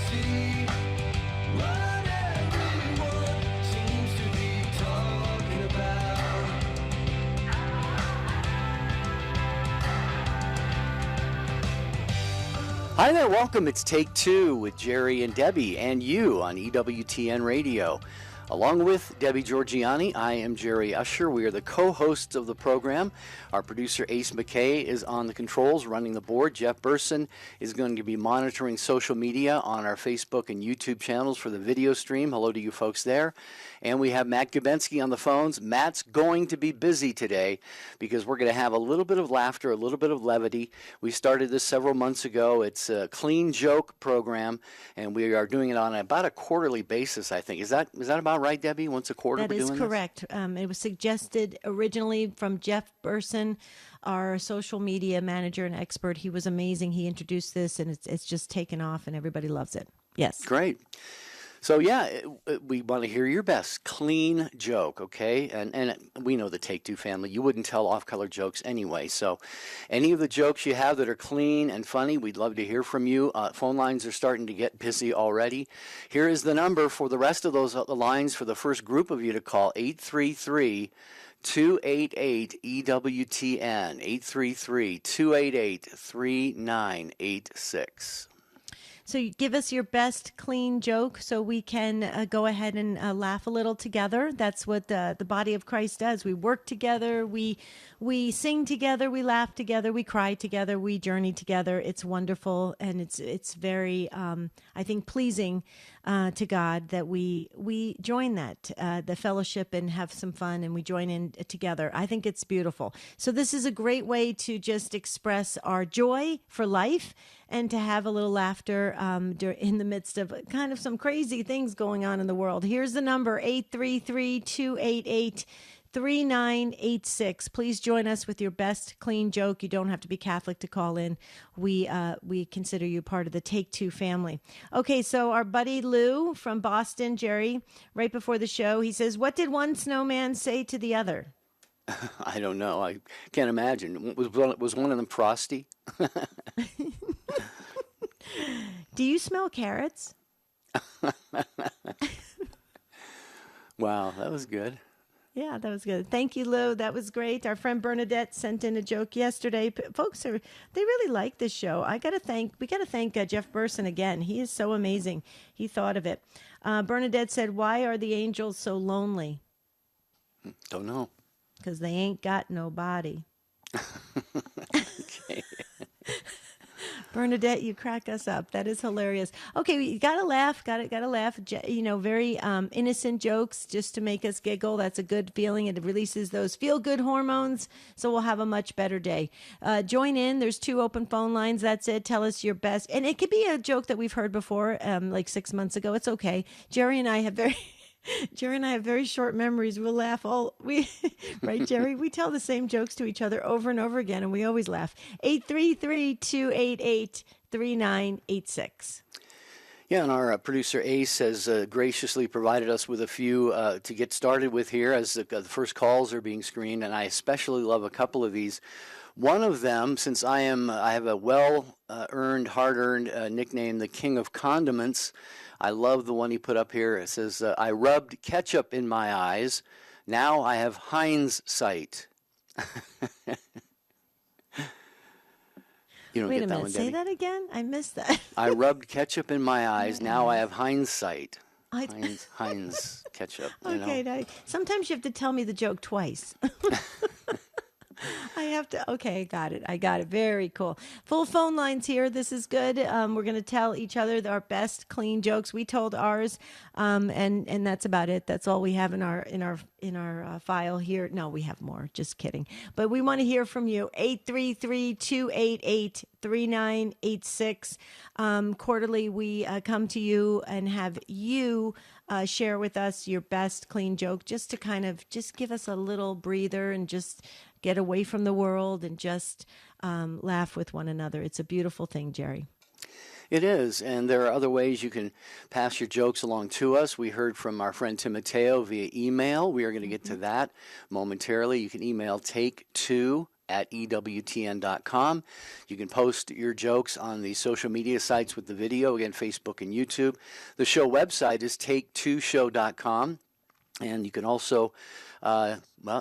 see what everyone seems to be talking about. Hi there, welcome. It's Take Two with Jerry and Debbie and you on EWTN Radio. Along with Debbie Georgiani, I am Jerry Usher. We are the co-hosts of the program. Our producer Ace McKay is on the controls, running the board. Jeff Burson is going to be monitoring social media on our Facebook and YouTube channels for the video stream. Hello to you folks there. And we have Matt Gabensky on the phones. Matt's going to be busy today because we're going to have a little bit of laughter, a little bit of levity. We started this several months ago. It's a clean joke program, and we are doing it on about a quarterly basis, I think. Is that about right, Debbie? Once a quarter we're doing this? That is correct. It was suggested originally from Jeff Burson, our social media manager and expert. He was amazing. He introduced this, and it's just taken off, and everybody loves it. Yes. Great. So, yeah, we want to hear your best clean joke, okay? And we know the Take Two family. You wouldn't tell off-color jokes anyway. So any of the jokes you have that are clean and funny, we'd love to hear from you. Phone lines are starting to get busy already. Here is the number for the rest of those lines for the first group of you to call, 833-288-EWTN, 833-288-3986. So you give us your best clean joke so we can go ahead and laugh a little together. That's what the body of Christ does. We work together, we sing together, we laugh together, we cry together, we journey together. It's wonderful, and it's very, I think, pleasing to God that we join that, the fellowship, and have some fun, and we join in together. I think it's beautiful. So this is a great way to just express our joy for life and to have a little laughter in the midst of kind of some crazy things going on in the world. Here's the number, 833-288-3986. Please join us with your best clean joke. You don't have to be Catholic to call in. We consider you part of the Take Two family. Okay, so our buddy Lou from Boston, Jerry, right before the show, he says, what did one snowman say to the other? I don't know. I can't imagine. Was one of them frosty? Do you smell carrots? Wow, that was good. Yeah, that was good. Thank you, Lou. That was great. Our friend Bernadette sent in a joke yesterday. Folks they really like this show. We got to thank Jeff Burson again. He is so amazing. He thought of it. Bernadette said, "Why are the angels so lonely?" Don't know. Because they ain't got no body. Okay. Bernadette, you crack us up. That is hilarious. Okay, you gotta laugh. Gotta laugh. Very innocent jokes just to make us giggle. That's a good feeling. It releases those feel-good hormones, so we'll have a much better day. Join in. There's 2 open phone lines. That's it. Tell us your best, and it could be a joke that we've heard before, like 6 months ago. It's okay. Jerry and I have very short memories. We'll laugh right, Jerry? We tell the same jokes to each other over and over again, and we always laugh. 833-288-3986. Yeah, and our producer Ace has graciously provided us with a few to get started with here as the first calls are being screened, and I especially love a couple of these. One of them, since I have a well-earned, hard-earned nickname, the King of Condiments. I love the one he put up here. It says, I rubbed ketchup in my eyes. Now I have Heinz sight. You don't Wait get a that minute. one, Say Debbie? that again? I missed that. I rubbed ketchup in my eyes. Now I have Heinz sight. Heinz ketchup. Okay, sometimes you have to tell me the joke twice. I have to. Okay, got it. I got it. Very cool. Full phone lines here. This is good. We're going to tell each other our best clean jokes. We told ours, and that's about it. That's all we have in our file here. No, we have more. Just kidding. But we want to hear from you. 833-288-3986. Quarterly, we come to you and have you share with us your best clean joke, just to kind of just give us a little breather and just get away from the world and just laugh with one another. It's a beautiful thing, Jerry. It is, and there are other ways you can pass your jokes along to us. We heard from our friend Timoteo via email. We are going to get to that momentarily. You can email take2 at EWTN.com. You can post your jokes on the social media sites with the video, again, Facebook and YouTube. The show website is take2show.com. And you can also,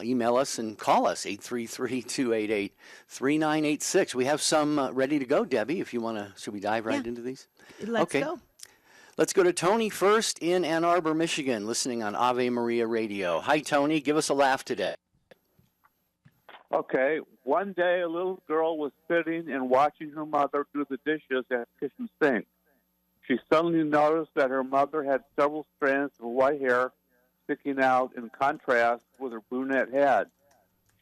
email us and call us, 833-288-3986. We have some ready to go, Debbie, if you want to. Should we dive right into these? Let's go. Let's go to Tony first in Ann Arbor, Michigan, listening on Ave Maria Radio. Hi, Tony. Give us a laugh today. Okay, one day a little girl was sitting and watching her mother do the dishes at the kitchen sink. She suddenly noticed that her mother had several strands of white hair sticking out in contrast with her brunette head.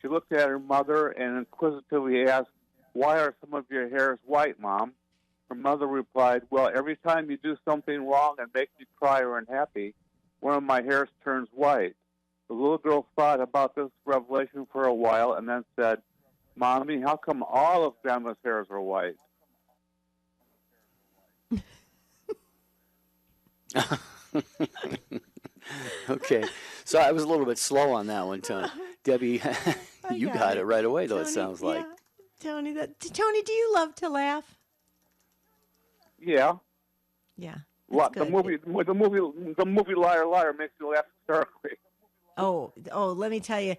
She looked at her mother and inquisitively asked, "Why are some of your hairs white, Mom?" Her mother replied, "Well, every time you do something wrong and make me cry or unhappy, one of my hairs turns white." The little girl thought about this revelation for a while and then said, "Mommy, how come all of Grandma's hairs are white?" Okay, so I was a little bit slow on that one, Tony. Debbie, you got it right away, though, Tony, it sounds like. Tony, Tony, do you love to laugh? Yeah. Yeah. What, that's the movie Liar Liar makes you laugh hysterically. Oh, let me tell you,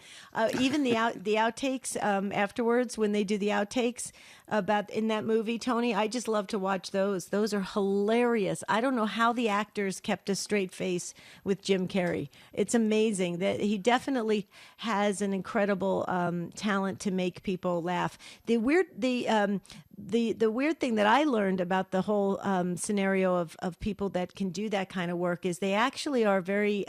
even the outtakes afterwards, when they do the outtakes about in that movie, Tony, I just love to watch those. Those are hilarious. I don't know how the actors kept a straight face with Jim Carrey. It's amazing that he definitely has an incredible talent to make people laugh. The weird thing that I learned about the whole scenario of people that can do that kind of work is they actually are very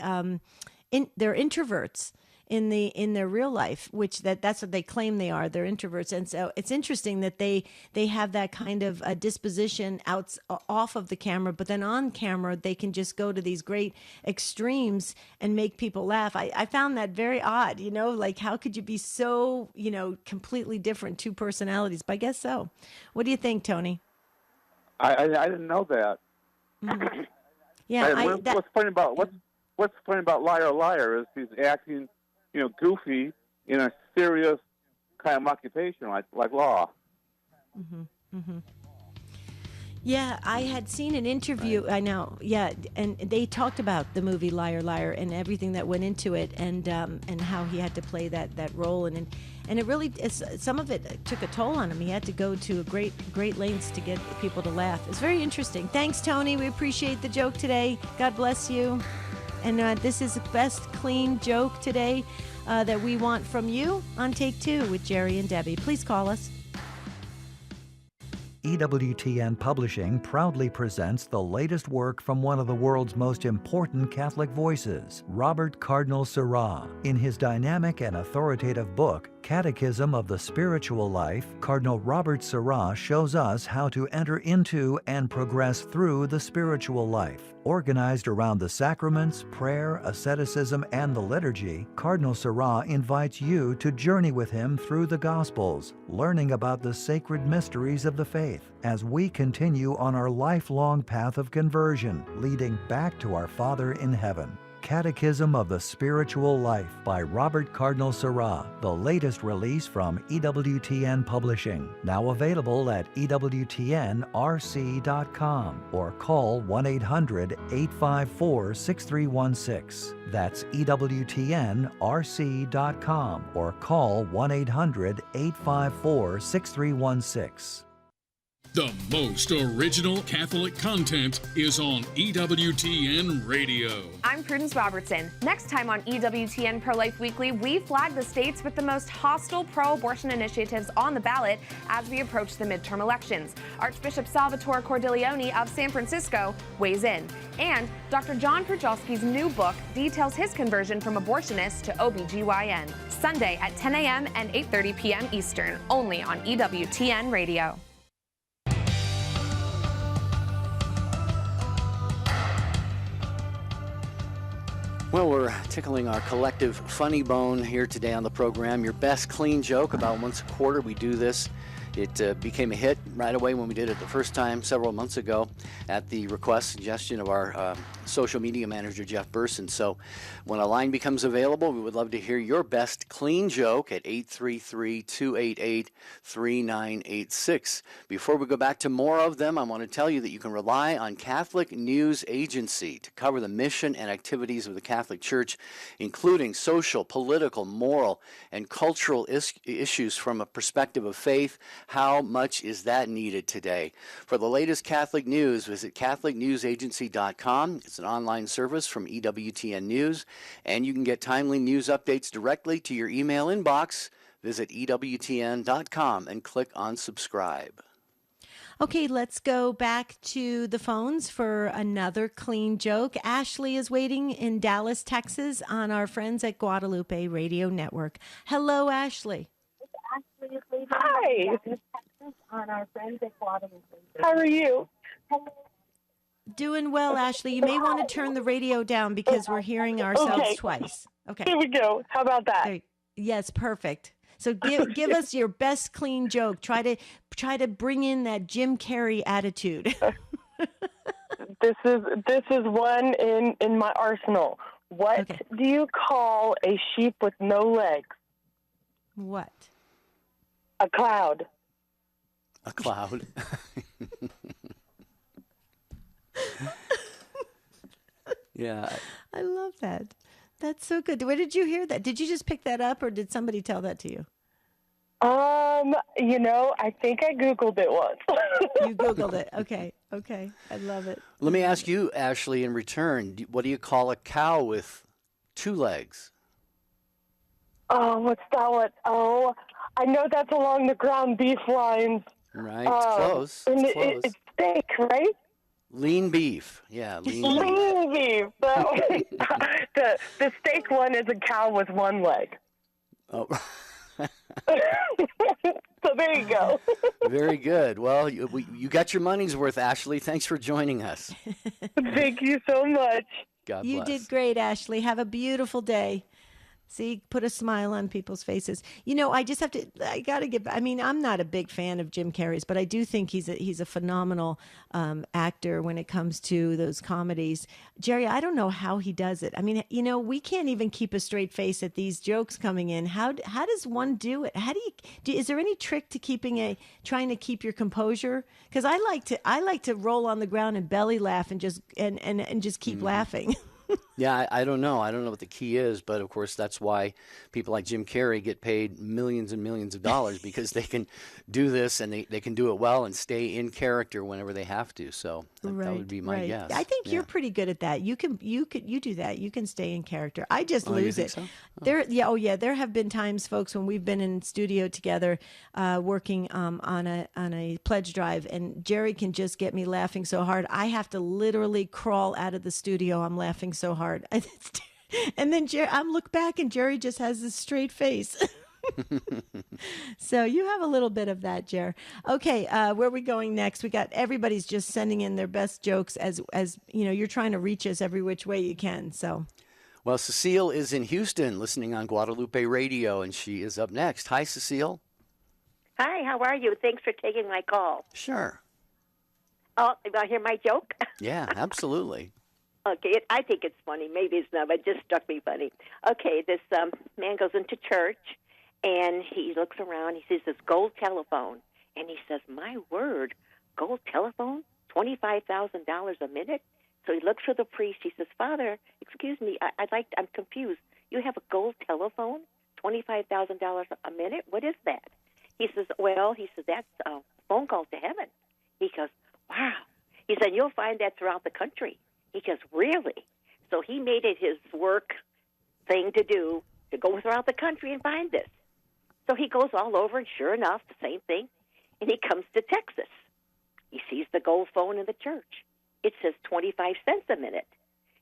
they're introverts in their real life, which that's what they claim they are. They're introverts, and so it's interesting that they have that kind of a disposition off of the camera, but then on camera they can just go to these great extremes and make people laugh. I found that very odd. Like how could you be so completely different, two personalities? But I guess so. What do you think, Tony? I didn't know that. Mm-hmm. Yeah, What's funny about Liar Liar is he's acting, goofy in a serious kind of occupation like law. Mm-hmm. Mm-hmm. Yeah, I had seen an interview. Right. I know. Yeah, and they talked about the movie Liar Liar and everything that went into it, and how he had to play that role, and it really some of it took a toll on him. He had to go to great lengths to get people to laugh. It's very interesting. Thanks, Tony. We appreciate the joke today. God bless you. And this is the best clean joke today that we want from you on Take Two with Jerry and Debbie. Please call us. EWTN Publishing proudly presents the latest work from one of the world's most important Catholic voices, Robert Cardinal Seurat. In his dynamic and authoritative book, Catechism of the Spiritual Life, Cardinal Robert Seurat shows us how to enter into and progress through the spiritual life. Organized around the sacraments, prayer, asceticism, and the liturgy, Cardinal Seurat invites you to journey with him through the Gospels, learning about the sacred mysteries of the faith as we continue on our lifelong path of conversion, leading back to our Father in heaven. Catechism of the Spiritual Life by Robert Cardinal Seurat, the latest release from EWTN Publishing. Now available at EWTNRC.com or call 1-800-854-6316. That's EWTNRC.com or call 1-800-854-6316. The most original Catholic content is on EWTN Radio. I'm Prudence Robertson. Next time on EWTN Pro-Life Weekly, we flag the states with the most hostile pro-abortion initiatives on the ballot as we approach the midterm elections. Archbishop Salvatore Cordileone of San Francisco weighs in. And Dr. John Perchalski's new book details his conversion from abortionist to OBGYN. Sunday at 10 a.m. and 8:30 p.m. Eastern, only on EWTN Radio. Well, we're tickling our collective funny bone here today on the program. Your best clean joke. About once a quarter we do this It became a hit right away when we did it the first time several months ago at the suggestion of our social media manager, Jeff Burson. So when a line becomes available, we would love to hear your best clean joke at 833-288-3986. Before we go back to more of them, I want to tell you that you can rely on Catholic News Agency to cover the mission and activities of the Catholic Church, including social, political, moral, and cultural issues from a perspective of faith. How much is that needed today? For the latest Catholic news, visit CatholicNewsAgency.com. It's an online service from EWTN News, and you can get timely news updates directly to your email inbox. Visit EWTN.com and click on subscribe. Okay, let's go back to the phones for another clean joke. Ashley is waiting in Dallas, Texas on our friends at Guadalupe Radio Network. Hello, Ashley. Hi. How are you? Doing well, Ashley. You may want to turn the radio down because we're hearing ourselves twice. Okay. Here we go. How about that? Yes, perfect. So give us your best clean joke. Try to bring in that Jim Carrey attitude. This is one in my arsenal. What do you call a sheep with no legs? What? A cloud. A cloud. Yeah. I love that. That's so good. Where did you hear that? Did you just pick that up, or did somebody tell that to you? I think I Googled it once. You Googled it. Okay. I love it. Let me ask you, Ashley, in return, what do you call a cow with 2 legs? Oh, what's that one? Oh, I know that's along the ground beef lines. Right, it's close. It's close. It's steak, right? Lean beef. Yeah, lean beef. Lean beef. The steak one is a cow with 1 leg. Oh. So there you go. Very good. Well, you got your money's worth, Ashley. Thanks for joining us. Thank you so much. God bless. You did great, Ashley. Have a beautiful day. See, put a smile on people's faces. I got to get, I'm not a big fan of Jim Carrey's, but I do think he's a phenomenal actor when it comes to those comedies. Jerry, I don't know how he does it. We can't even keep a straight face at these jokes coming in. How does one do it? Is there any trick to trying to keep your composure? Because I like to roll on the ground and belly laugh and just keep laughing. Yeah, I don't know. I don't know what the key is, but of course that's why people like Jim Carrey get paid millions and millions of dollars because they can do this and they can do it well and stay in character whenever they have to. So that would be my guess. I think you're pretty good at that. You do that. You can stay in character. I just lose it. So? There have been times, folks, when we've been in studio together working on a pledge drive, and Jerry can just get me laughing so hard. I have to literally crawl out of the studio. I'm laughing so hard. And then I look back and Jerry just has this straight face. So you have a little bit of that, Jer. Okay, where are we going next? Everybody's just sending in their best jokes as you're trying to reach us every which way you can. So, well, Cecile is in Houston listening on Guadalupe Radio, and she is up next. Hi, Cecile. Hi, how are you? Thanks for taking my call. Sure. Oh, you want to hear my joke? Yeah, absolutely. Okay, I think it's funny. Maybe it's not, but it just struck me funny. Okay, this man goes into church, and he looks around. He sees this gold telephone, and he says, "My word, gold telephone, $25,000 a minute?" So he looks for the priest. He says, "Father, excuse me, I'm confused. You have a gold telephone, $25,000 a minute? What is that?" He says, "That's a phone call to heaven." He goes, "Wow." He said, "You'll find that throughout the country." He goes, "Really?" So he made it his work thing to do to go throughout the country and find this. So he goes all over, and sure enough, the same thing. And he comes to Texas. He sees the gold phone in the church. It says 25 cents a minute.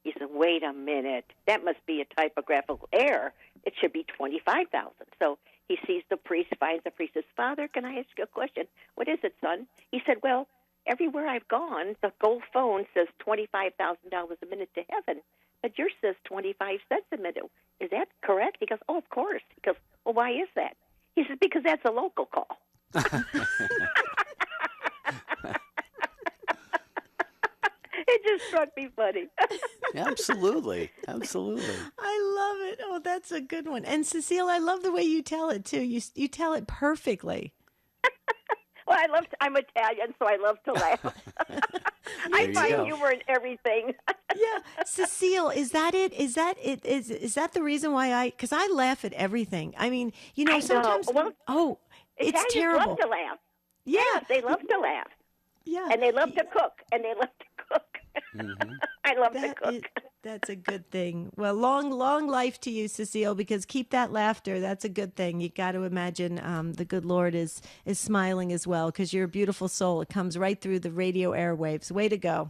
He said, "Wait a minute. That must be a typographical error. It should be 25,000." So he sees the priest, finds the priest, says, "Father, can I ask you a question?" "What is it, son?" He said, "Well, everywhere I've gone, the gold phone says $25,000 a minute to heaven, but yours says 25 cents a minute. Is that correct?" He goes, "Oh, of course." He goes, "Well, why is that?" He says, "Because that's a local call." It just struck me funny. Absolutely. Absolutely. I love it. Oh, that's a good one. And Cecile, I love the way you tell it too. You tell it perfectly. Well, I'm Italian, so I love to laugh. I find humor in everything. Yeah, Cecile, is that it? Is that it? Is that the reason why because I laugh at everything. I mean, sometimes. Well, it's Italians terrible. love to laugh. Yeah, they love to laugh. Yeah, and they love to cook. Mm-hmm. I love to cook. That's a good thing. Well, long life to you, Cecile, because keep that laughter. That's a good thing. You got to imagine the good Lord is smiling as well, because you're a beautiful soul. It comes right through the radio airwaves. Way to go.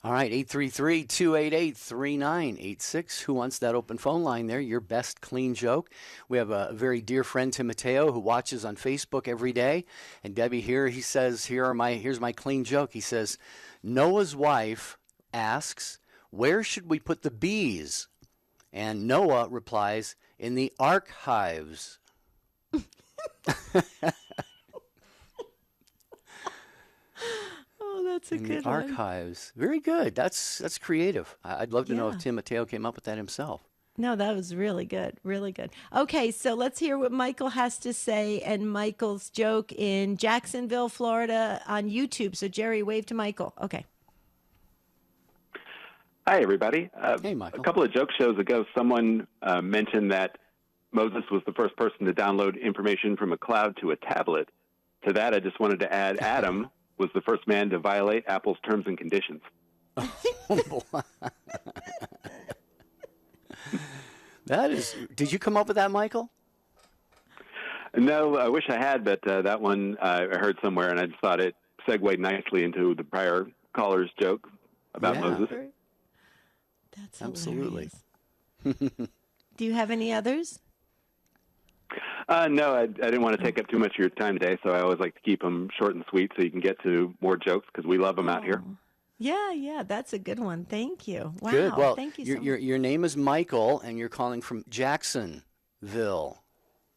All right, 833-288-3986. Who wants that open phone line there? Your best clean joke. We have a very dear friend, Timoteo, who watches on Facebook every day. And Debbie here, he says, here's my clean joke. He says, Noah's wife asks, where should we put the bees? And Noah replies, in the archives. Oh, that's a good one. Archives. Very good. That's creative. I'd love to know if Tim Mateo came up with that himself. No, that was really good. Really good. Okay, so let's hear what Michael has to say and Michael's joke in Jacksonville, Florida on YouTube. So, Jerry, wave to Michael. Okay. Hi, everybody. Hey, Michael. A couple of joke shows ago, someone mentioned that Moses was the first person to download information from a cloud to a tablet. To that, I just wanted to add Adam was the first man to violate Apple's terms and conditions. Did you come up with that, Michael? No, I wish I had, but that one I heard somewhere, and I just thought it segued nicely into the prior caller's joke about Moses. That's absolutely. Do you have any others? No, I didn't want to take up too much of your time today, so I always like to keep them short and sweet so you can get to more jokes because we love them out here. Yeah, that's a good one. Thank you. Wow. Good. Well, thank you so much. Your name is Michael, and you're calling from Jacksonville.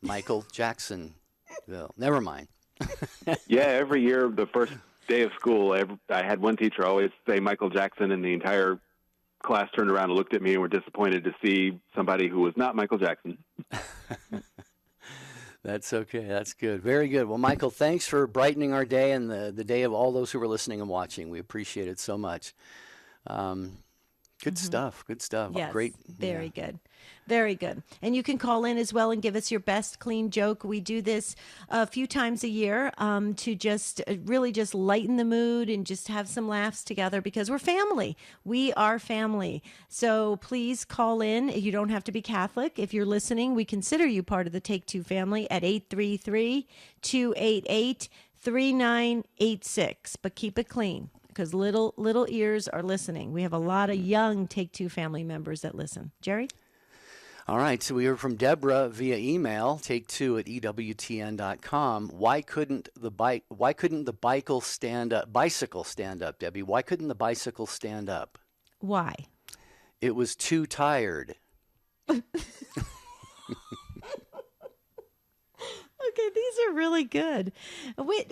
Michael Jacksonville. Never mind. Yeah, every year, the first day of school, I had one teacher always say Michael Jackson, and the entire class turned around and looked at me and were disappointed to see somebody who was not Michael Jackson. That's okay. That's good. Very good. Well, Michael, thanks for brightening our day and the day of all those who were listening and watching. We appreciate it so much. Good stuff. Good stuff. Yes, Great. Very good. Very good. And you can call in as well and give us your best clean joke. We do this a few times a year to just really just lighten the mood and just have some laughs together because we're family. We are family. So please call in. You don't have to be Catholic. If you're listening, we consider you part of the Take Two family at 833-288-3986. But keep it clean, because little ears are listening. We have a lot of young Take Two family members that listen. Jerry? All right, so we heard from Deborah via email, take2@EWTN.com. Why couldn't the bicycle stand up, Debbie? Why couldn't the bicycle stand up? Why? It was too tired. Okay, these are really good. We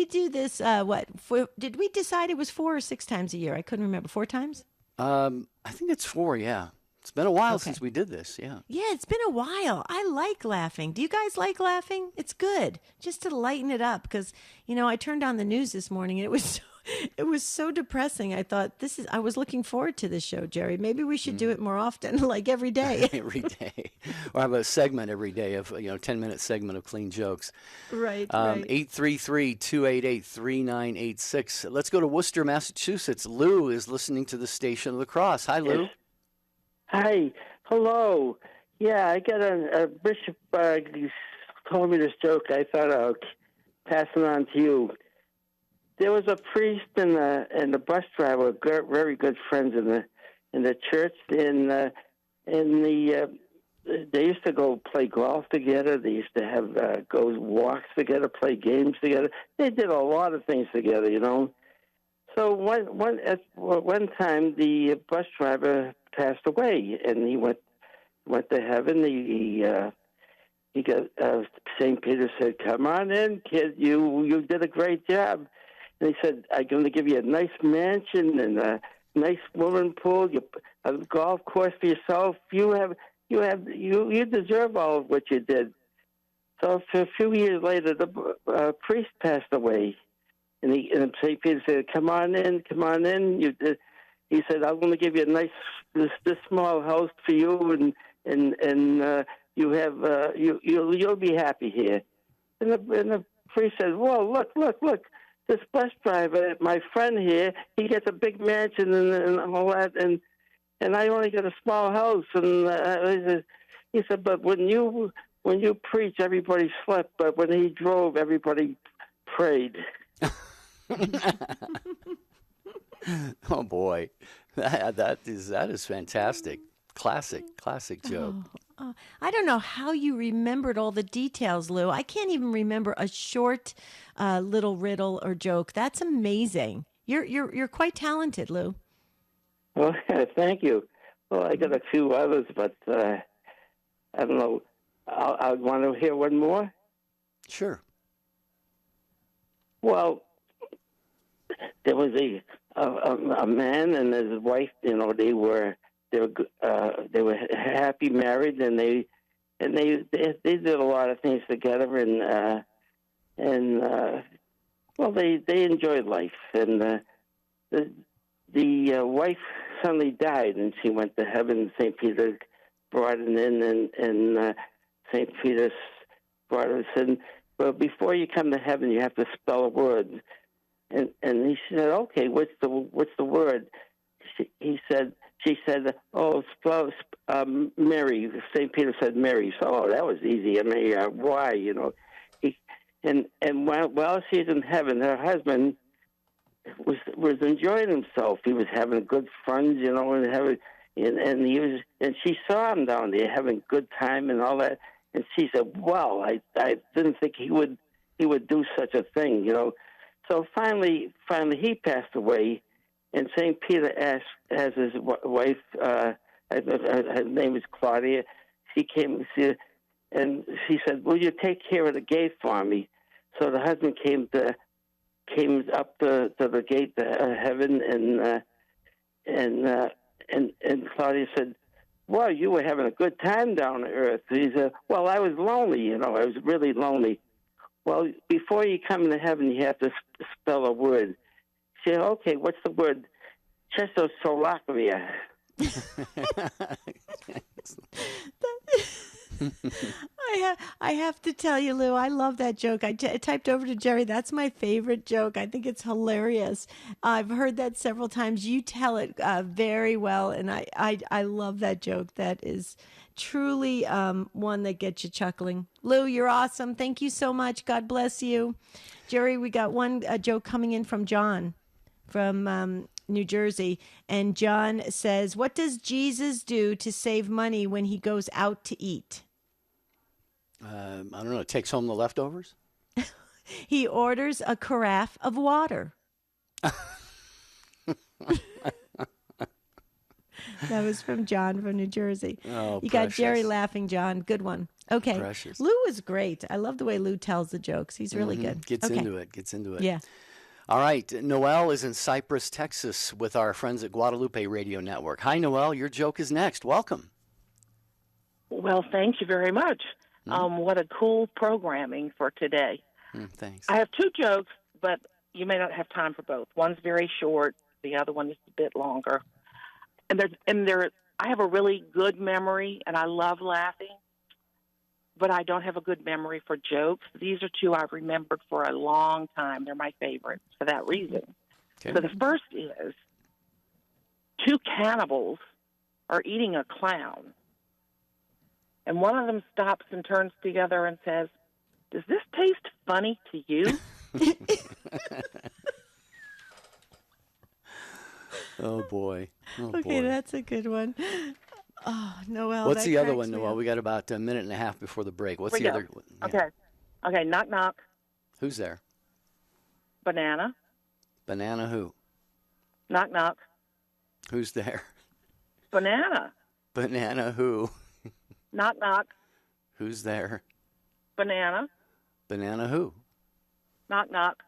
do this. Did we decide it was 4 or 6 times a year? I couldn't remember. 4 times? I think it's 4. Yeah, it's been a while since we did this. Yeah. Yeah, it's been a while. I like laughing. Do you guys like laughing? It's good just to lighten it up because I turned on the news this morning and it was so depressing. I thought I was looking forward to this show, Jerry. Maybe we should do it more often, like every day. Every day. Or have a segment every day of, 10-minute segment of clean jokes. Right. 833-288-3986. Let's go to Worcester, Massachusetts. Lou is listening to the Station of the Cross. Hi, Lou. Yes. Hi. Hello. Yeah, I got a Bishop told me this joke. I thought I'll pass it on to you. There was a priest and the bus driver, very good friends in the church. They used to go play golf together. They used to have go walks together, play games together. They did a lot of things together, So one time the bus driver passed away, and he went to heaven. St. Peter said, "Come on in, kid. You did a great job." And he said, "I'm going to give you a nice mansion and a nice swimming pool, a golf course for yourself. You deserve all of what you did." So a few years later, the priest passed away, and St. Peter said, "Come on in, come on in." He said, "I'm going to give you a nice this small house for you, and you have you'll be happy here." And the priest said, "Whoa, look! This bus driver, my friend here, he gets a big mansion and all that, and I only get a small house." And he said, "But when you preach, everybody slept, but when he drove, everybody prayed." Oh boy, that is fantastic. Classic joke. I don't know how you remembered all the details, Lou. I can't even remember a short little riddle or joke. That's amazing. You're quite talented, Lou. Well, thank you. Well, I got a few others, but I don't know. I want to hear one more. Sure. Well, there was a man and his wife. They were happy married, and they did a lot of things together, and they enjoyed life. And the wife suddenly died, and she went to heaven. St. Peter brought it in, and St. Peter brought it and said, "Well, before you come to heaven, you have to spell a word." And he said, "Okay, what's the word?" She said, "Oh, spell Mary." St. Peter said Mary. So that was easy. I mean, why? And while she's in heaven, her husband was enjoying himself. He was having good friends, and she saw him down there having good time and all that. And she said, "Wow, I didn't think he would do such a thing, So finally he passed away, and St. Peter asked his wife, her name is Claudia. She came, and she said, "Will you take care of the gate for me?" So the husband came up to the gate to heaven, and Claudia said, "Well, you were having a good time down on earth." He said, "Well, I was lonely, I was really lonely." "Well, before you come to heaven, you have to spell a word." She said, "Okay, what's the word?" "Czechoslovakia." I have to tell you, Lou, I love that joke. I typed over to Jerry. That's my favorite joke. I think it's hilarious. I've heard that several times. You tell it very well, and I love that joke. That is truly one that gets you chuckling. Lou, you're awesome. Thank you so much. God bless you. Jerry, we got one joke coming in from John from New Jersey. And John says, "What does Jesus do to save money when he goes out to eat?" I don't know. Takes home the leftovers? He orders a carafe of water. That was from John from New Jersey. Oh, you precious. got Jerry laughing, John. Good one. Okay. Precious. Lou is great. I love the way Lou tells the jokes. He's really good. Gets into it. Yeah. All right. Noelle is in Cypress, Texas with our friends at Guadalupe Radio Network. Hi, Noelle. Your joke is next. Welcome. Well, thank you very much. What a cool programming for today. Thanks. I have two jokes, but you may not have time for both. One's very short. The other one is a bit longer. I have a really good memory, and I love laughing, but I don't have a good memory for jokes. These are two I've remembered for a long time. They're my favorites for that reason. Okay. So the first is, two cannibals are eating a clown, and one of them stops and turns to the other and says, "Does this taste funny to you?" Oh, boy. Okay, that's a good one. Oh, Noelle. What's that the other cracks one, me Noelle? up. We got about a minute and a half before the break. What's Here we the go. other? Yeah. Okay, knock, knock. Who's there? Banana. Banana who? Knock, knock. Who's there? Banana. Banana who? Knock, knock. Who's there? Banana. Banana who? Knock, knock.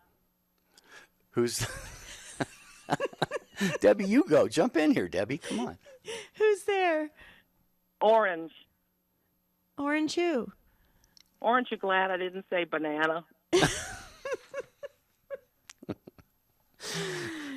Who's... Debbie, you go. Jump in here, Debbie. Come on. Who's there? Orange. Orange who? Aren't you glad I didn't say banana?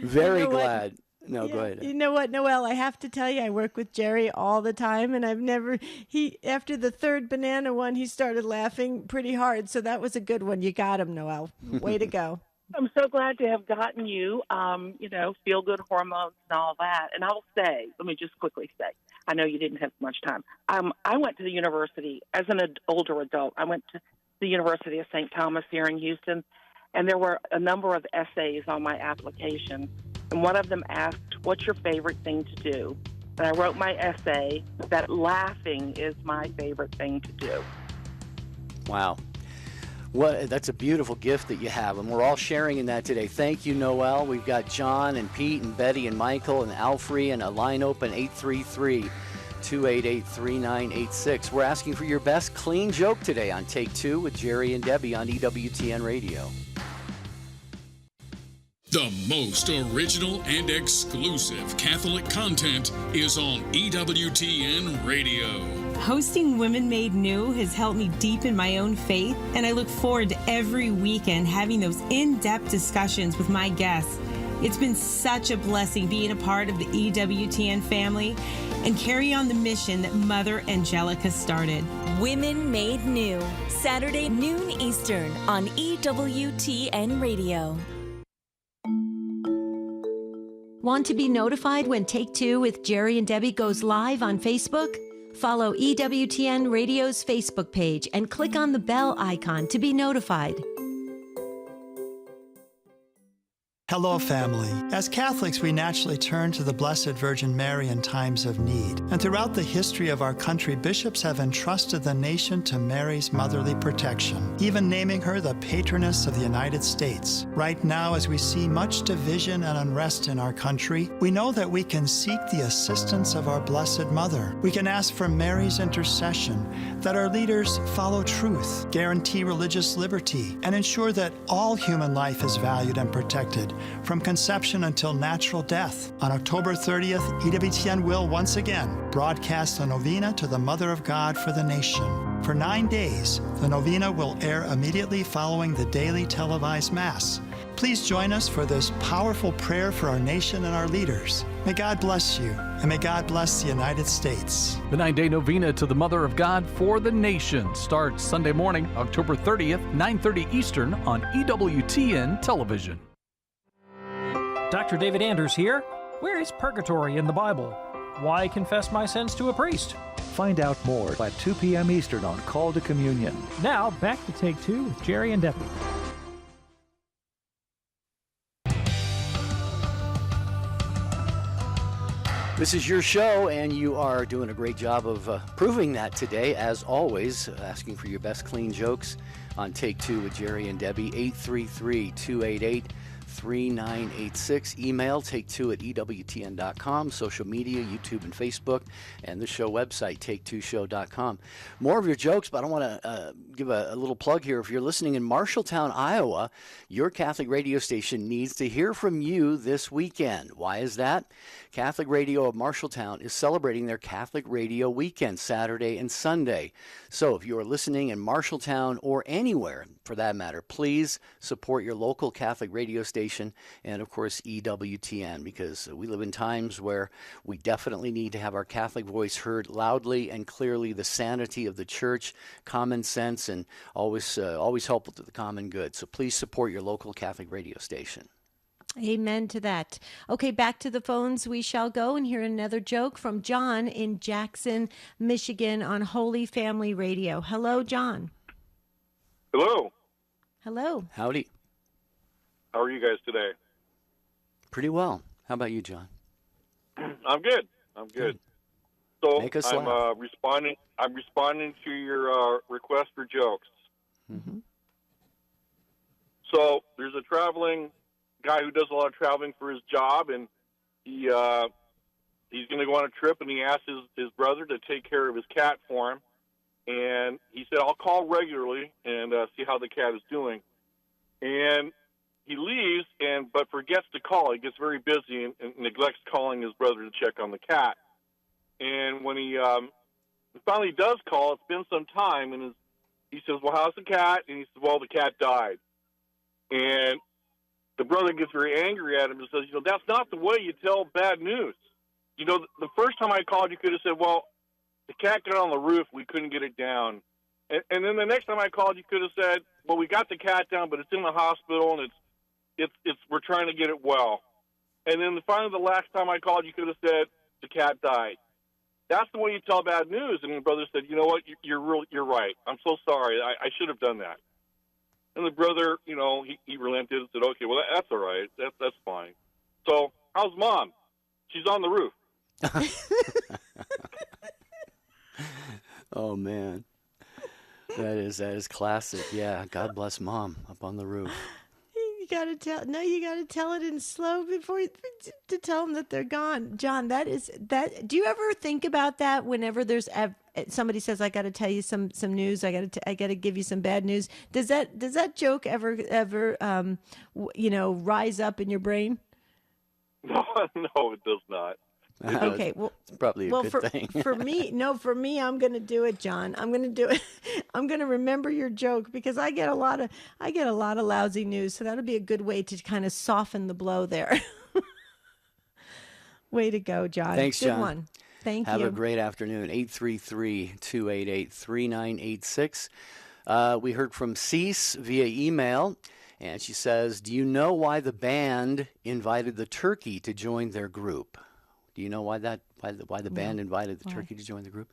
Very glad. No, go ahead. You know what, Noelle, I have to tell you, I work with Jerry all the time, and after the third banana one, he started laughing pretty hard, so that was a good one. You got him, Noelle. Way to go. I'm so glad to have gotten you, feel-good hormones and all that. And I'll say, let me just quickly say, I know you didn't have much time. I went to the university as an older adult. I went to the University of St. Thomas here in Houston, and there were a number of essays on my application. And one of them asked, what's your favorite thing to do? And I wrote my essay that laughing is my favorite thing to do. Wow. Well, that's a beautiful gift that you have, and we're all sharing in that today. Thank you, Noelle. We've got John and Pete and Betty and Michael and Alfrey, and a line open 833-288-3986. We're asking for your best clean joke today on Take Two with Jerry and Debbie on EWTN Radio. The most original and exclusive Catholic content is on EWTN Radio. Hosting Women Made New has helped me deepen my own faith, and I look forward to every weekend having those in-depth discussions with my guests. It's been such a blessing being a part of the EWTN family and carry on the mission that Mother Angelica started. Women Made New, Saturday noon Eastern on EWTN Radio. Want to be notified when Take Two with Jerry and Debbie goes live on Facebook? Follow EWTN Radio's Facebook page and click on the bell icon to be notified. Hello, family. As Catholics, we naturally turn to the Blessed Virgin Mary in times of need. And throughout the history of our country, bishops have entrusted the nation to Mary's motherly protection, even naming her the patroness of the United States. Right now, as we see much division and unrest in our country, we know that we can seek the assistance of our Blessed Mother. We can ask for Mary's intercession, that our leaders follow truth, guarantee religious liberty, and ensure that all human life is valued and protected, from conception until natural death. On October 30th, EWTN will once again broadcast a novena to the Mother of God for the nation. For 9 days, the novena will air immediately following the daily televised Mass. Please join us for this powerful prayer for our nation and our leaders. May God bless you, and may God bless the United States. The 9-day novena to the Mother of God for the nation starts Sunday morning, October 30th, 9:30 Eastern on EWTN Television. Dr. David Anders here. Where is purgatory in the Bible? Why confess my sins to a priest? Find out more at 2 p.m. Eastern on Call to Communion. Now, back to Take Two with Jerry and Debbie. This is your show, and you are doing a great job of proving that today, as always, asking for your best clean jokes on Take Two with Jerry and Debbie, 833-288-3986. Email take2@ewtn.com, social media, YouTube and Facebook, and the show website, take2show.com. More of your jokes, but I want to give a little plug here. If you're listening in Marshalltown, Iowa, your Catholic radio station needs to hear from you this weekend. Why is that? Catholic Radio of Marshalltown is celebrating their Catholic Radio Weekend, Saturday and Sunday. So if you are listening in Marshalltown or anywhere, for that matter, please support your local Catholic radio station and, of course, EWTN, because we live in times where we definitely need to have our Catholic voice heard loudly and clearly, the sanity of the church, common sense, and always helpful to the common good. So please support your local Catholic radio station. Amen to that. Okay, back to the phones we shall go and hear another joke from John in Jackson, Michigan on Holy Family Radio. Hello, John. Hello. Hello. Howdy. How are you guys today? Pretty well. How about you, John? I'm good. So Make us I'm laugh. responding to your request for jokes. Mm-hmm. So there's a traveling guy who does a lot of traveling for his job, and he's going to go on a trip, and he asks his brother to take care of his cat for him. And he said, I'll call regularly and see how the cat is doing. And he leaves, but forgets to call. He gets very busy and neglects calling his brother to check on the cat. And when he finally does call, it's been some time, and he says, well, how's the cat? And he says, well, the cat died. And the brother gets very angry at him and says, that's not the way you tell bad news. The first time I called, you could have said, well, the cat got on the roof, we couldn't get it down. And then the next time I called, you could have said, well, we got the cat down, but it's in the hospital, and we're trying to get it well. And then finally, the last time I called, you could have said, the cat died. That's the way you tell bad news. And the brother said, you know what, you're right. I'm so sorry. I should have done that. And the brother, he relented and said, okay, well, that's all right. That's fine. So how's Mom? She's on the roof. Oh, man. That is classic. Yeah, God bless Mom up on the roof. You gotta tell it in slow before to tell them that they're gone. John, do you ever think about that whenever there's somebody says, I gotta tell you some news, I gotta give you some bad news? Does that joke ever rise up in your brain? No, it does not. Okay, well, it's probably a good thing. for me, I'm going to do it, John. I'm going to do it. I'm going to remember your joke because I get a lot of lousy news, so that'll be a good way to kind of soften the blow there. Way to go, John. Thanks, good John. One. Thank Have you. a great afternoon. 833-288-3986. We heard from Cease via email. And she says, do you know why the band invited the turkey to join their group? Do you know why the band invited the turkey to join the group?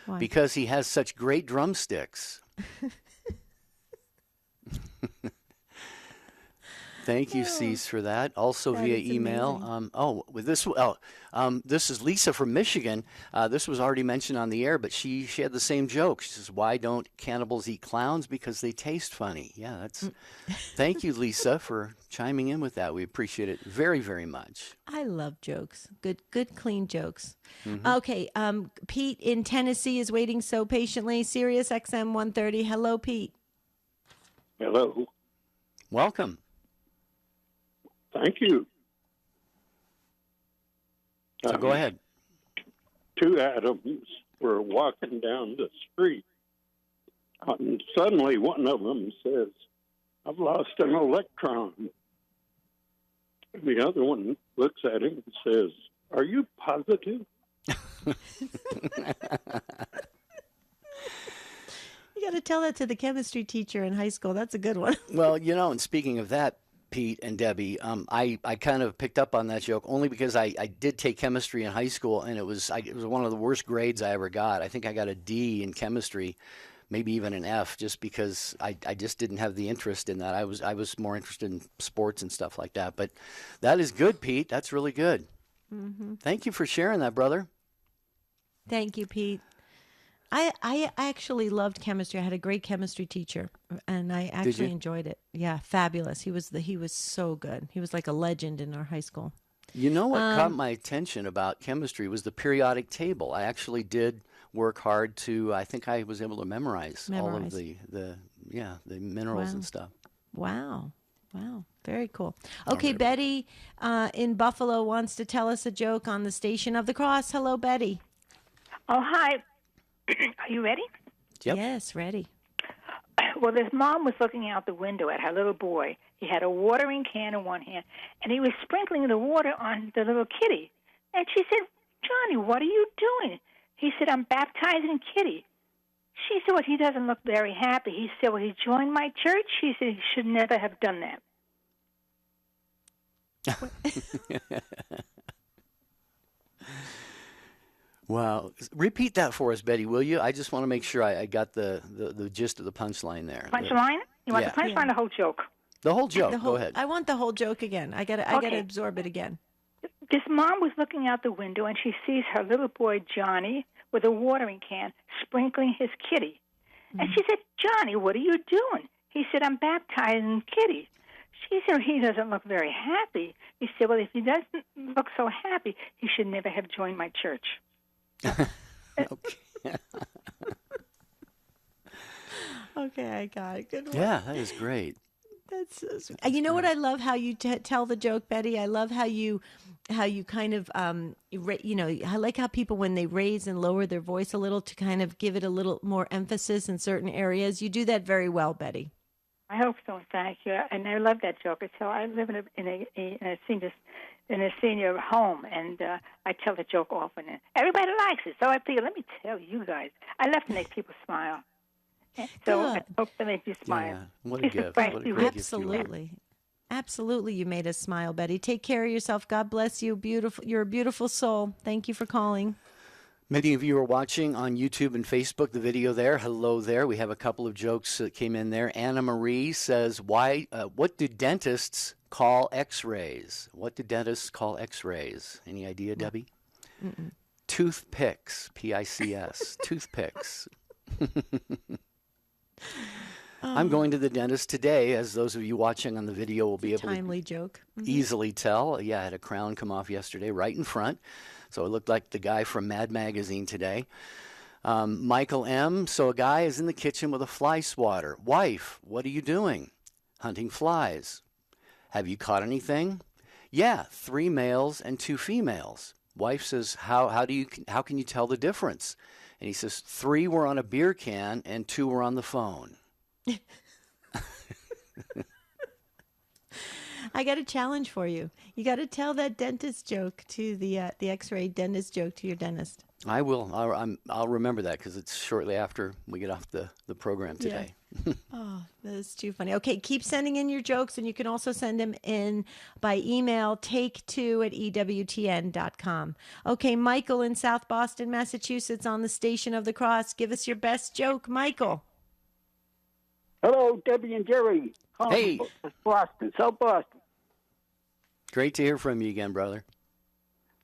Why? Because he has such great drumsticks. Thank you, Cease, for that. Also That via is email. This is Lisa from Michigan. This was already mentioned on the air, but she had the same joke. She says, "Why don't cannibals eat clowns? Because they taste funny." Yeah, that's. Thank you, Lisa, for chiming in with that. We appreciate it very, very much. I love jokes. Good, clean jokes. Mm-hmm. Okay, Pete in Tennessee is waiting so patiently. Sirius XM 130. Hello, Pete. Hello. Welcome. Thank you. So go ahead. Two Adams were walking down the street, and suddenly one of them says, "I've lost an electron." And the other one looks at him and says, "Are you positive?" You got to tell that to the chemistry teacher in high school. That's a good one. Well, and speaking of that, Pete and Debbie, I kind of picked up on that joke only because I did take chemistry in high school, and it was one of the worst grades I ever got. I think I got a D in chemistry, maybe even an F, just because I just didn't have the interest in that. I was more interested in sports and stuff like that. But that is good, Pete. That's really good. Mm-hmm. Thank you for sharing that, brother. Thank you, Pete. I actually loved chemistry. I had a great chemistry teacher, and I actually enjoyed it. Yeah, fabulous. He was so good. He was like a legend in our high school. You know what caught my attention about chemistry was the periodic table. I actually did work hard I think I was able to memorize. All of the minerals and stuff. Wow. Very cool. Okay, Betty in Buffalo wants to tell us a joke on the Station of the Cross. Hello, Betty. Oh, hi. Are you ready? Yep. Yes, ready. Well, this mom was looking out the window at her little boy. He had a watering can in one hand, and he was sprinkling the water on the little kitty. And she said, "Johnny, what are you doing?" He said, "I'm baptizing Kitty." She said, "Well, he doesn't look very happy." He said, "Well, he joined my church." She said, "He should never have done that." Wow. Repeat that for us, Betty, will you? I just want to make sure I got the gist of the punchline there. Punchline? You want the punchline or the whole joke? The whole joke. Go ahead. I want the whole joke again. I gotta absorb it again. This mom was looking out the window, and she sees her little boy, Johnny, with a watering can, sprinkling his kitty. And she said, "Johnny, what are you doing?" He said, "I'm baptizing Kitty." She said, "He doesn't look very happy." He said, "Well, if he doesn't look so happy, he should never have joined my church." Okay, I got it. Good one. Yeah, that is great. That's so sweet. You know what? I love how you tell the joke, Betty. I love how you kind of I like how people, when they raise and lower their voice a little to kind of give it a little more emphasis in certain areas. You do that very well, Betty. I hope so. Thank you. And I love that joke. So I live in a senior home, and I tell the joke often, and everybody likes it. So I figure, let me tell you guys, I love to make people smile. So I hope to make you smile. Yeah, what a gift. What a great gift you are. Absolutely, you made us smile, Betty. Take care of yourself. God bless you. Beautiful. You're a beautiful soul. Thank you for calling. Many of you are watching on YouTube and Facebook, the video there. Hello there. We have a couple of jokes that came in there. Anna Marie says, what do dentists call x-rays? What do dentists call x-rays? Any idea, Debbie? Mm-mm. Toothpicks, P-I-C-S, toothpicks. I'm going to the dentist today, as those of you watching on the video will be able timely joke. Easily tell. Yeah, I had a crown come off yesterday right in front, so it looked like the guy from Mad Magazine today. Michael M., so a guy is in the kitchen with a fly swatter. Wife, what are you doing? Hunting flies. Have you caught anything? Yeah, 3 males and 2 females. Wife says, how can you tell the difference? And he says, 3 were on a beer can and 2 were on the phone. I got a challenge for you. You got to tell that dentist joke to the X-ray dentist joke to your dentist. I will. I'll remember that because it's shortly after we get off the program today. Yeah. Oh, that is too funny. Okay, keep sending in your jokes, and you can also send them in by email, take2@EWTN.com. Okay, Michael in South Boston, Massachusetts on the Station of the Cross. Give us your best joke, Michael. Hello, Debbie and Jerry. Hey. Boston, South Boston. Great to hear from you again, brother.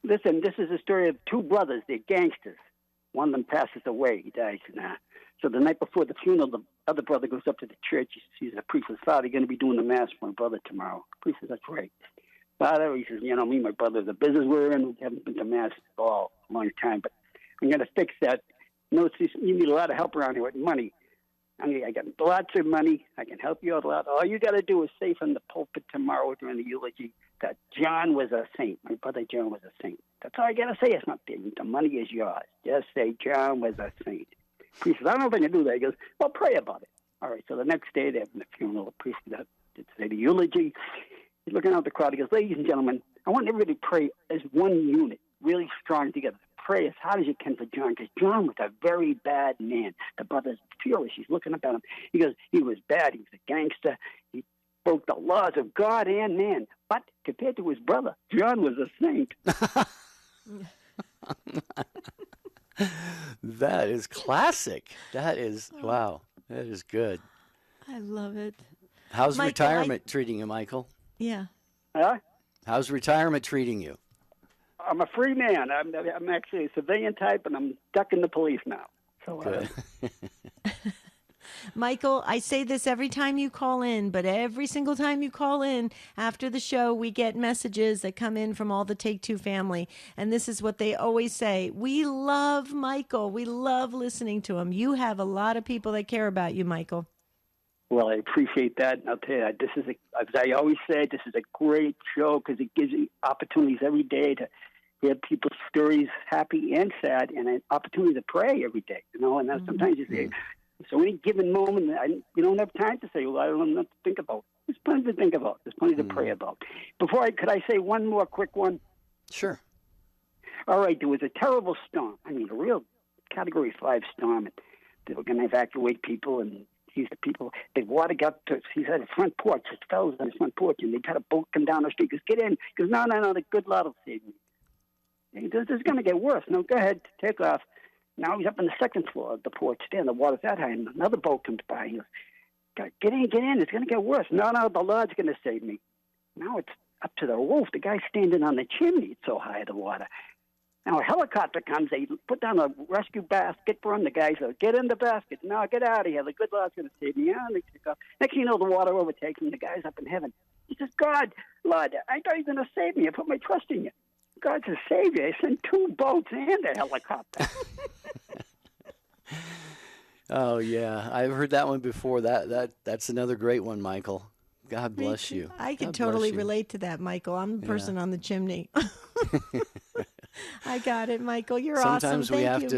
Listen, this is a story of 2 brothers. They're gangsters. One of them passes away. He dies. So the night before the funeral, the other brother goes up to the church. He sees the priest. Says, Father, you're going to be doing the mass for my brother tomorrow. The priest says, that's great. Father, he says, me and my brother, the business we're in, we haven't been to mass at all a long time, but I'm going to fix that. You need a lot of help around here with money. I got lots of money. I can help you out a lot. All you got to do is say from the pulpit tomorrow during the eulogy that John was a saint. My brother John was a saint. That's all I got to say. It's not big. The money is yours. Just say John was a saint. The priest says, I don't know if I can do that. He goes, well, pray about it. All right, so the next day they're having the funeral. The priest did say the eulogy. He's looking out the crowd. He goes, ladies and gentlemen, I want everybody to pray as one unit, really strong together. Pray as hard as you can for John, because John was a very bad man. The brother's furious. He's looking up at him. He goes, he was bad. He was a gangster. He broke the laws of God and man. But compared to his brother, John was a saint. That is classic. That is, wow. That is good. I love it. How's Michael, retirement treating you, Michael? Yeah. Huh? How's retirement treating you? I'm a free man. I'm actually a civilian type, and I'm ducking the police now. So, Good. Michael, I say this every time you call in, but every single time you call in after the show, we get messages that come in from all the Take-Two family. And this is what they always say. We love Michael. We love listening to him. You have a lot of people that care about you, Michael. Well, I appreciate that. And I'll tell you, as I always say, this is a great show because it gives you opportunities every day to hear people's stories, happy and sad, and an opportunity to pray every day. And then sometimes you say, so any given moment, you don't have time to say, well, I don't know what to think about. There's plenty to think about. There's plenty to pray about. Could I say one more quick one? Sure. All right, there was a terrible storm. I mean, a real Category 5 storm. And they were going to evacuate people, and the water got to, he's at his front porch, his fellas on his front porch, and they had a boat come down the street. He goes, get in. He goes, no, the good Lord will save me. He goes, this is going to get worse. No, go ahead, take off. Now he's up on the second floor of the porch there, and the water's that high, and another boat comes by. He goes, get in, it's going to get worse. No, the Lord's going to save me. Now it's up to the roof. The guy's standing on the chimney. It's so high, the water. Now a helicopter comes. They put down a rescue basket for him. The guy says, get in the basket. No, get out of here. The good Lord's going to save me. Yeah, they take off. Next thing you know, the water overtakes him. The guy's up in heaven. He says, God, Lord, I thought you were going to save me. I put my trust in you. God's a savior. I sent 2 boats and a helicopter. Oh yeah, I've heard that one before. That's another great one, Michael. God bless you. I can God totally bless you. relate to that, Michael. I'm the person on the chimney. I got it, Michael. You're Sometimes awesome. we Thank have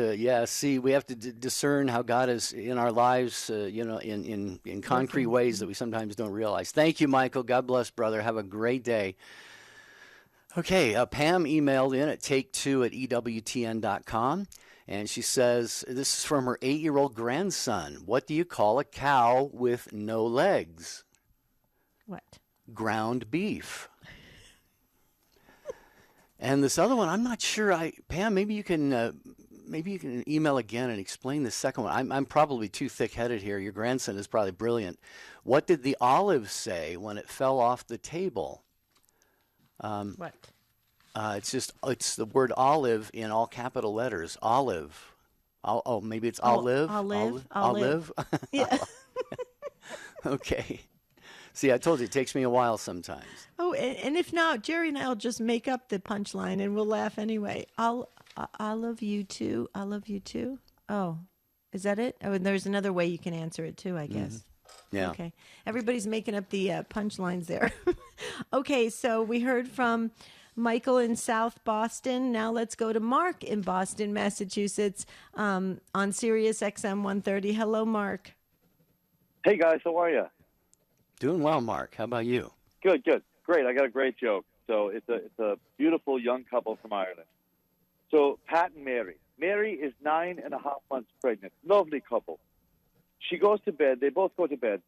you. we have to discern how God is in our lives, in concrete ways that we sometimes don't realize. Thank you, Michael. God bless, brother. Have a great day. Okay, Pam emailed in at take2@ewtn.com, and she says, this is from her 8-year-old grandson. What do you call a cow with no legs? What? Ground beef. And this other one, I'm not sure. Pam, maybe you can email again and explain the second one. I'm probably too thick-headed here. Your grandson is probably brilliant. What did the olive say when it fell off the table? What? It's the word olive in all capital letters. Olive. Maybe it's olive. Olive. Yeah. Okay. See, I told you it takes me a while sometimes. Oh, and if not, Jerry and I will just make up the punchline and we'll laugh anyway. I love you too. I love you too. Oh, is that it? Oh, and there's another way you can answer it too, I guess. Mm-hmm. Yeah. Okay. Everybody's making up the punchlines there. Okay, so we heard from Michael in South Boston. Now let's go to Mark in Boston, Massachusetts, on Sirius XM 130. Hello, Mark. Hey guys, how are you? Doing well, Mark. How about you? Good. Great. I got a great joke. So it's a beautiful young couple from Ireland. So Pat and Mary. Mary is 9.5 months pregnant. Lovely couple. She goes to bed. They both go to bed.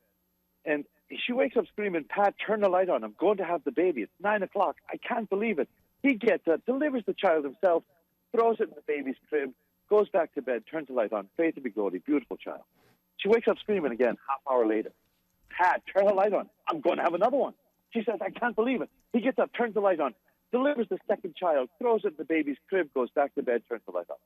And she wakes up screaming, Pat, turn the light on. I'm going to have the baby. It's 9 o'clock. I can't believe it. He gets up, delivers the child himself, throws it in the baby's crib, goes back to bed, turns the light on. Faith and be glory. Beautiful child. She wakes up screaming again, half hour later. Pat, turn the light on. I'm going to have another one. She says, I can't believe it. He gets up, turns the light on, delivers the second child, throws it in the baby's crib, goes back to bed, turns the light on.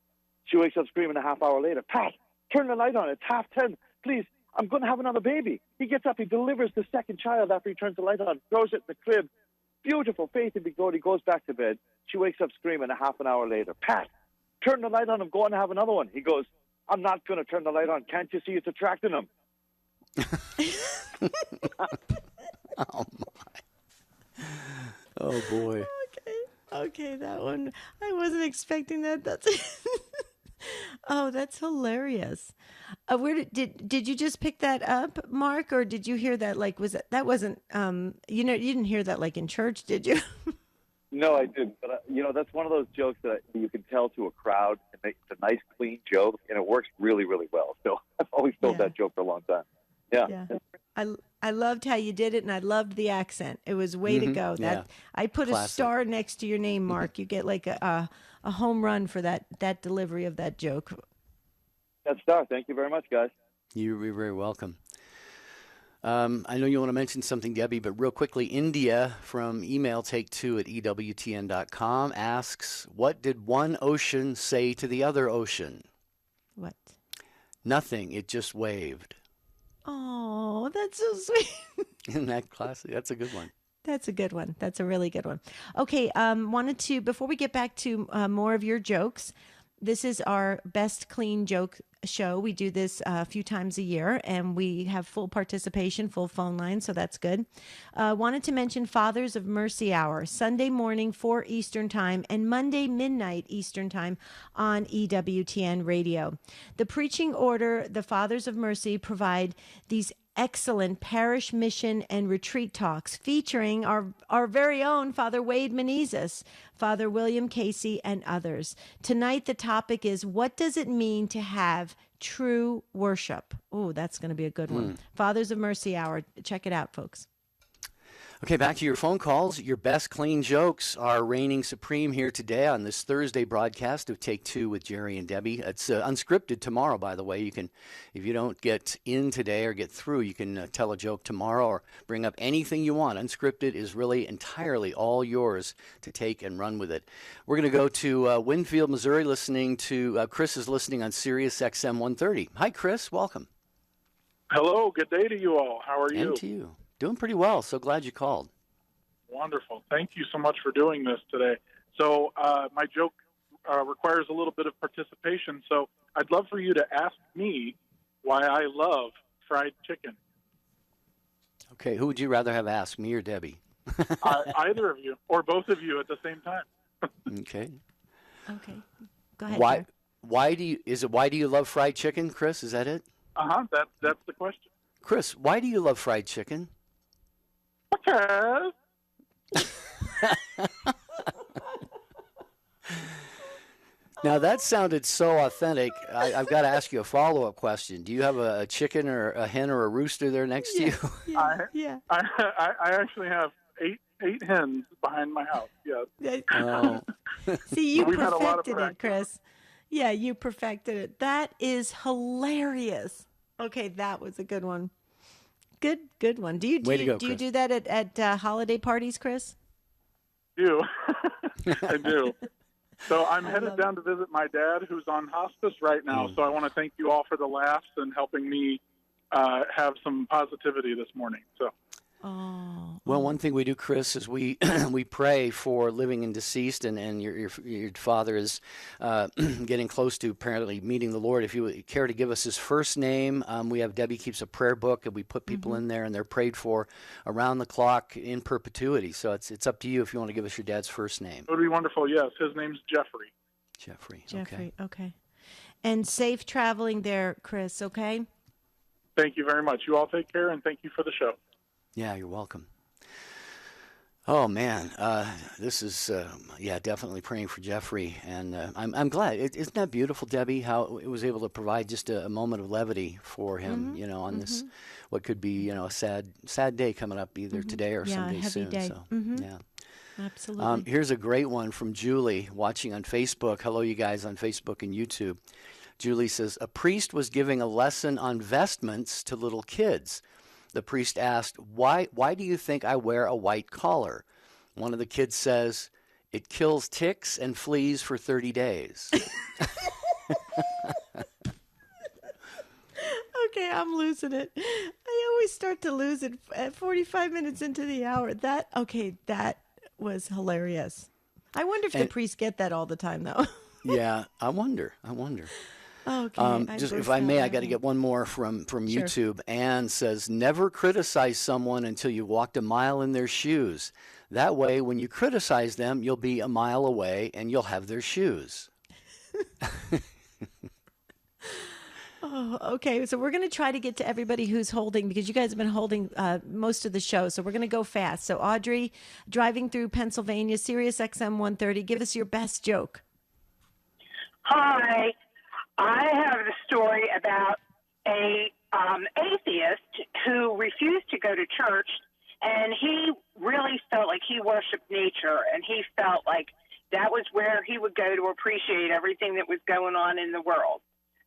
She wakes up screaming a half hour later. Pat, turn the light on. It's 10:30. Please, I'm going to have another baby. He gets up, he delivers the second child after he turns the light on, throws it in the crib. Beautiful, faith and be glory, goes back to bed. She wakes up screaming a half an hour later. Pat, turn the light on. I'm going to have another one. He goes, I'm not going to turn the light on. Can't you see it's attracting him? Oh my! Oh boy! Okay, that one I wasn't expecting that. That's oh, that's hilarious. Where did you just pick that up, Mark, or did you hear that? Like, that wasn't you didn't hear that like in church, did you? No, I didn't. But that's one of those jokes that you can tell to a crowd, and it's a nice, clean joke, and it works really, really well. So I've always told that joke for a long time. Yeah. I loved how you did it, and I loved the accent. It was way to go. That I put a star next to your name, Mark. You get like a home run for that delivery of that joke. That star. Thank you very much, guys. You're very welcome. I know you want to mention something, Debbie, but real quickly, India from email take2@ewtn.com asks, what did one ocean say to the other ocean? What? Nothing. It just waved. Oh, that's so sweet. Isn't that classic? That's a good one. That's a good one. That's a really good one. Okay, wanted to, before we get back to more of your jokes, this is our best clean joke show. We do this a few times a year, and we have full participation, full phone line, so that's good. Wanted to mention Fathers of Mercy Hour, Sunday morning, 4 Eastern Time, and Monday midnight Eastern Time on EWTN Radio. The preaching order, the Fathers of Mercy, provide these excellent parish mission and retreat talks featuring our very own Father Wade Menezes, Father William Casey, and others. Tonight, the topic is, what does it mean to have true worship? Oh, that's going to be a good one. Fathers of Mercy Hour. Check it out, folks. Okay, back to your phone calls. Your best clean jokes are reigning supreme here today on this Thursday broadcast of Take Two with Jerry and Debbie. It's unscripted tomorrow, by the way. You can, if you don't get in today or get through, you can tell a joke tomorrow or bring up anything you want. Unscripted is really entirely all yours to take and run with it. We're going to go to Winfield, Missouri, listening to Chris is listening on Sirius XM 130. Hi, Chris. Welcome. Hello. Good day to you all. How are you? And to you. Doing pretty well. So glad you called. Wonderful. Thank you so much for doing this today. So my joke requires a little bit of participation. So I'd love for you to ask me why I love fried chicken. Okay, who would you rather have asked, me or Debbie? Either of you, or both of you at the same time. Okay. Okay. Go ahead. Why? Jer. Why do you love fried chicken, Chris? Is that it? That's the question. Chris, why do you love fried chicken? Because. Now that sounded so authentic. I've got to ask you a follow-up question. Do you have a chicken or a hen or a rooster there next to you? I actually have eight hens behind my house. Yes. Oh. See, you We've had a lot of perfected it, Chris. Yeah, you perfected it. That is hilarious. Okay, that was a good one. Good one. Do you do that at holiday parties, Chris? I do. So I'm headed down to visit my dad, who's on hospice right now. So I want to thank you all for the laughs and helping me have some positivity this morning. So. Well, one thing we do, Chris, is we we pray for living and deceased, and your father is getting close to apparently meeting the Lord. If you would care to give us his first name, we have Debbie keeps a prayer book, and we put people in there, and they're prayed for around the clock in perpetuity. So it's up to you if you want to give us your dad's first name. It would be wonderful. Yes, his name's Jeffrey. Jeffrey. Okay. And safe traveling there, Chris. Okay. Thank you very much. You all take care, and thank you for the show. Yeah, you're welcome. Oh man, this is definitely praying for Jeffrey, and I'm glad. Isn't that beautiful, Debbie? How it was able to provide just a moment of levity for him, on this what could be a sad day coming up either today or someday heavy soon. Day. So yeah, absolutely. Here's a great one from Julie watching on Facebook. Hello, you guys on Facebook and YouTube. Julie says a priest was giving a lesson on vestments to little kids. The priest asked, why do you think I wear a white collar? One of the kids says, it kills ticks and fleas for 30 days. Okay, I'm losing it. I always start to lose it at 45 minutes into the hour. That was hilarious. I wonder if the priests get that all the time, though. Yeah, I wonder. Okay. Just if I may, I got to get one more from YouTube. Anne says, never criticize someone until you walked a mile in their shoes. That way, when you criticize them, you'll be a mile away and you'll have their shoes. Okay. So we're going to try to get to everybody who's holding, because you guys have been holding most of the show. So we're going to go fast. So Audrey, driving through Pennsylvania, Sirius XM 130, give us your best joke. Hi. I have a story about a atheist who refused to go to church, and he really felt like he worshiped nature, and he felt like that was where he would go to appreciate everything that was going on in the world.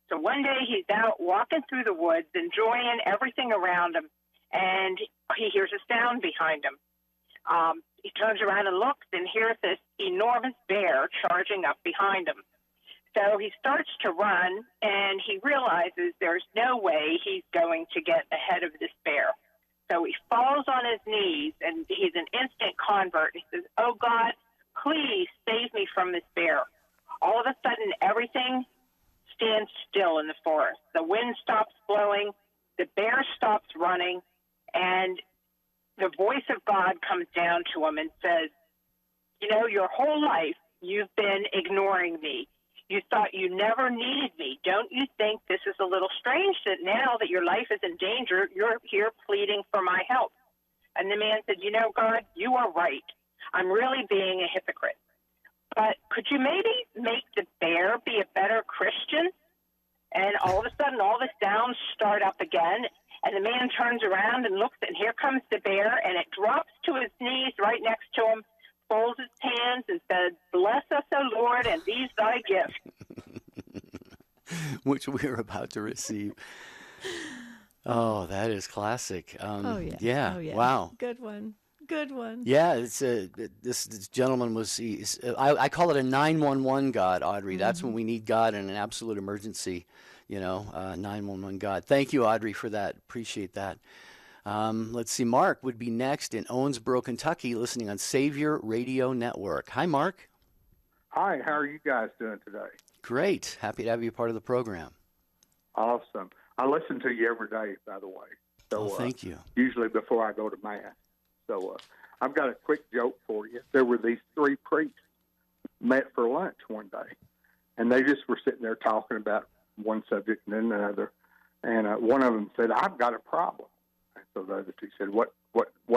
So one day he's out walking through the woods, enjoying everything around him, and he hears a sound behind him. He turns around and looks and hears this enormous bear charging up behind him. So he starts to run, and he realizes there's no way he's going to get ahead of this bear. So he falls on his knees, and he's an instant convert. He says, oh, God, please save me from this bear. All of a sudden, everything stands still in the forest. The wind stops blowing, the bear stops running, and the voice of God comes down to him and says, your whole life you've been ignoring me. You thought you never needed me. Don't you think this is a little strange that now that your life is in danger, you're here pleading for my help? And the man said, God, you are right. I'm really being a hypocrite. But could you maybe make the bear be a better Christian? And all of a sudden, all the sounds start up again, and the man turns around and looks, and here comes the bear, and it drops to his knees right next to him, folds its hands and said, bless us, O Lord, and these thy gifts. Which we are about to receive. Oh, that is classic. Yeah. Wow. Good one. Yeah, it's this gentleman was. I call it a 911 God, Audrey. That's when we need God in an absolute emergency. 911 God. Thank you, Audrey, for that. Appreciate that. Let's see. Mark would be next in Owensboro, Kentucky, listening on Savior Radio Network. Hi, Mark. Hi. How are you guys doing today? Great. Happy to have you part of the program. Awesome. I listen to you every day, by the way. So thank you. Usually before I go to Mass. So I've got a quick joke for you. There were these three priests met for lunch one day, and they just were sitting there talking about one subject and then another. And one of them said, "I've got a problem." And so the other two said, "What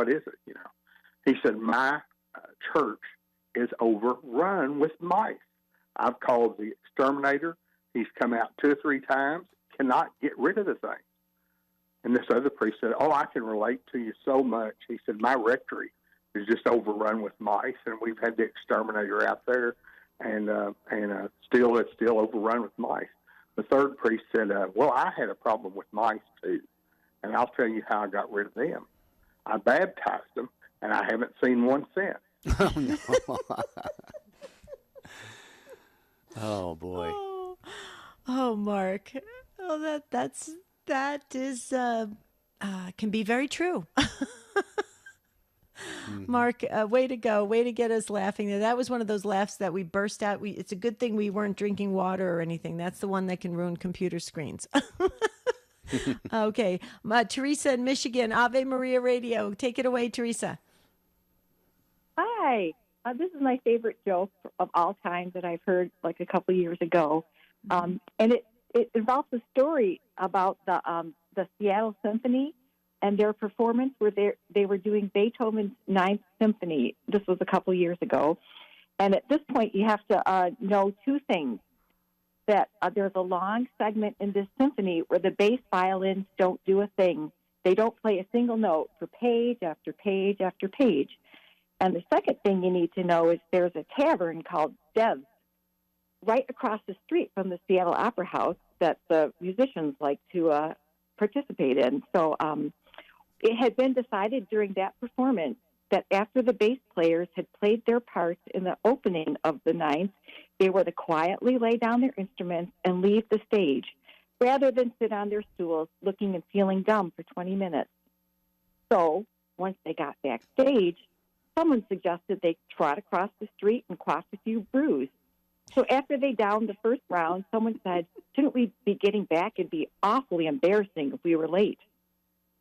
is it?" You know, he said, "My church is overrun with mice. I've called the exterminator. He's come out 2 or 3 times, cannot get rid of the thing." And this other priest said, "Oh, I can relate to you so much." He said, "My rectory is just overrun with mice, and we've had the exterminator out there, and still it's still overrun with mice." The third priest said, "Well, I had a problem with mice too, and I'll tell you how I got rid of them. I baptized them, and I haven't seen one since." Oh, no. Oh, boy. Oh, Mark. Oh, that is can be very true. Mark, way to go. Way to get us laughing. That was one of those laughs that we burst out. It's a good thing we weren't drinking water or anything. That's the one that can ruin computer screens. Okay. Teresa in Michigan, Ave Maria Radio. Take it away, Teresa. Hi. This is my favorite joke of all time that I've heard like a couple years ago. And it involves a story about the Seattle Symphony and their performance where they were doing Beethoven's Ninth Symphony. This was a couple years ago. And at this point, you have to know 2 things. That there's a long segment in this symphony where the bass violins don't do a thing. They don't play a single note for page after page after page. And the second thing you need to know is there's a tavern called Dev's right across the street from the Seattle Opera House that the musicians like to participate in. So it had been decided during that performance that after the bass players had played their parts in the opening of the ninth, they were to quietly lay down their instruments and leave the stage rather than sit on their stools looking and feeling dumb for 20 minutes. So once they got backstage, someone suggested they trot across the street and quaff a few brews. So after they downed the first round, someone said, "Shouldn't we be getting back? It'd be awfully embarrassing if we were late."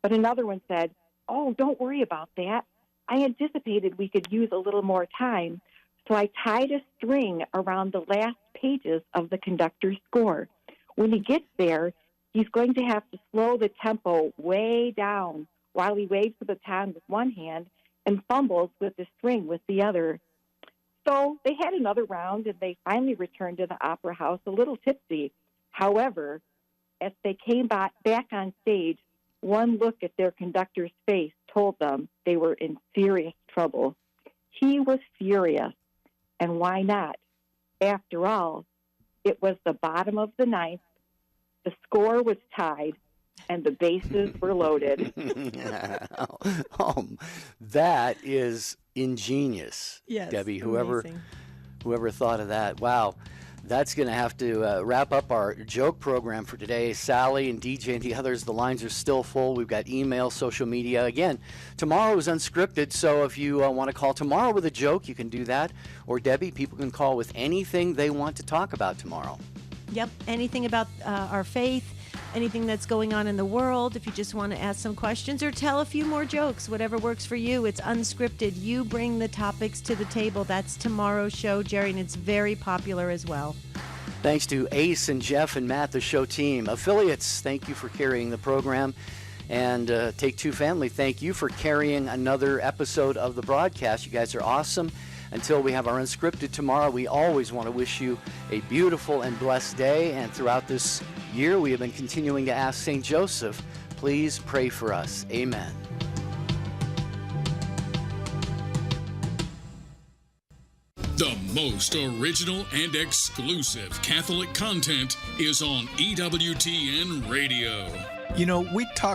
But another one said, "Oh, don't worry about that. I anticipated we could use a little more time, so I tied a string around the last pages of the conductor's score. When he gets there, he's going to have to slow the tempo way down while he waves the baton with one hand and fumbles with the string with the other." So they had another round, and they finally returned to the Opera House a little tipsy. However, as they came back on stage, one look at their conductor's face told them they were in serious trouble. He was furious, and why not? After all, it was the bottom of the ninth, the score was tied, and the bases were loaded. That is ingenious, yes, Debbie. Whoever amazing. Thought of that. Wow. That's going to have to wrap up our joke program for today. Sally and DJ and the others, the lines are still full. We've got email, social media. Again, tomorrow is unscripted, so if you want to call tomorrow with a joke, you can do that. Or Debbie, people can call with anything they want to talk about tomorrow. Yep, anything about our faith, anything that's going on in the world. If you just want to ask some questions or tell a few more jokes, whatever works for you. It's unscripted. You bring the topics to the table. That's tomorrow's show, Jerry, and it's very popular as well. Thanks to Ace and Jeff and Matt, the show team. Affiliates, thank you for carrying the program. And Take Two Family, thank you for carrying another episode of the broadcast. You guys are awesome. Until we have our unscripted tomorrow, we always want to wish you a beautiful and blessed day. And throughout this year, we have been continuing to ask St. Joseph, please pray for us. Amen. The most original and exclusive Catholic content is on EWTN Radio. You know, we talk